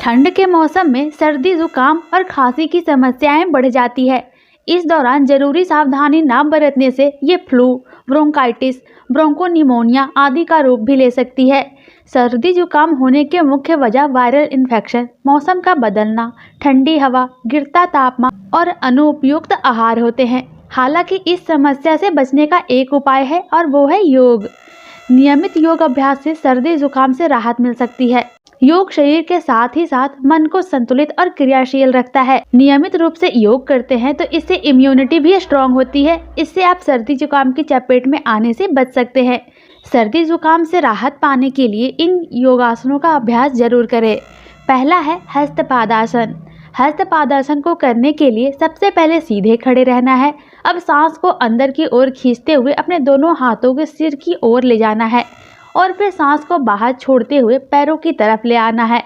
ठंड के मौसम में सर्दी, जुकाम और खांसी की समस्याएं बढ़ जाती है। इस दौरान जरूरी सावधानी ना बरतने से ये फ्लू, ब्रोंकाइटिस, ब्रोंकोनिमोनिया आदि का रूप भी ले सकती है। सर्दी जुकाम होने के मुख्य वजह वायरल इन्फेक्शन, मौसम का बदलना, ठंडी हवा, गिरता तापमान और अनुपयुक्त आहार होते हैं। हालांकि इस समस्या से बचने का एक उपाय है और वो है योग। नियमित योग अभ्यास से सर्दी जुकाम से राहत मिल सकती है। योग शरीर के साथ ही साथ मन को संतुलित और क्रियाशील रखता है। नियमित रूप से योग करते हैं तो इससे इम्यूनिटी भी स्ट्रांग होती है। इससे आप सर्दी जुकाम की चपेट में आने से बच सकते हैं। सर्दी जुकाम से राहत पाने के लिए इन योगासनों का अभ्यास जरूर करें। पहला है हस्तपादासन। हस्तपादासन को करने के लिए सबसे पहले सीधे खड़े रहना है। अब सांस को अंदर की ओर खींचते हुए अपने दोनों हाथों के सिर की ओर ले जाना है और फिर सांस को बाहर छोड़ते हुए पैरों की तरफ ले आना है।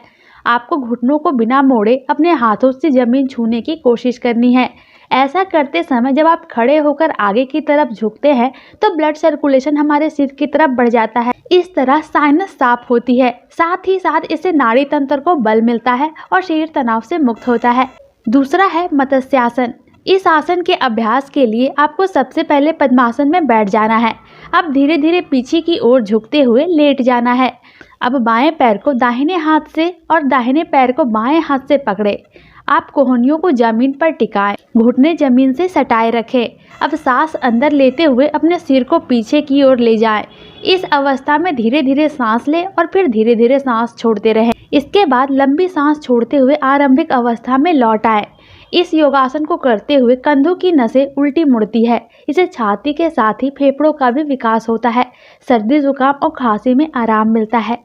आपको घुटनों को बिना मोड़े अपने हाथों से जमीन छूने की कोशिश करनी है। ऐसा करते समय जब आप खड़े होकर आगे की तरफ झुकते हैं तो ब्लड सर्कुलेशन हमारे सिर की तरफ बढ़ जाता है। इस तरह साइनस साफ होती है। साथ ही साथ इससे नाड़ी तंत्र को बल मिलता है और शरीर तनाव से मुक्त होता है। दूसरा है मत्स्यासन। इस आसन के अभ्यास के लिए आपको सबसे पहले पद्मासन में बैठ जाना है। अब धीरे धीरे पीछे की ओर झुकते हुए लेट जाना है। अब बाएं पैर को दाहिने हाथ से और दाहिने पैर को बाएं हाथ से पकड़े। आप कोहनियों को जमीन पर टिकाएं, घुटने जमीन से सटाए रखें। अब सांस अंदर लेते हुए अपने सिर को पीछे की ओर ले जाएं। इस अवस्था में धीरे धीरे सांस लें और फिर धीरे धीरे सांस छोड़ते रहें। इसके बाद लंबी सांस छोड़ते हुए आरंभिक अवस्था में लौट आएं। इस योगासन को करते हुए कंधों की नसें उल्टी मुड़ती है। इससे छाती के साथ ही फेफड़ों का भी विकास होता है। सर्दी जुकाम और खांसी में आराम मिलता है।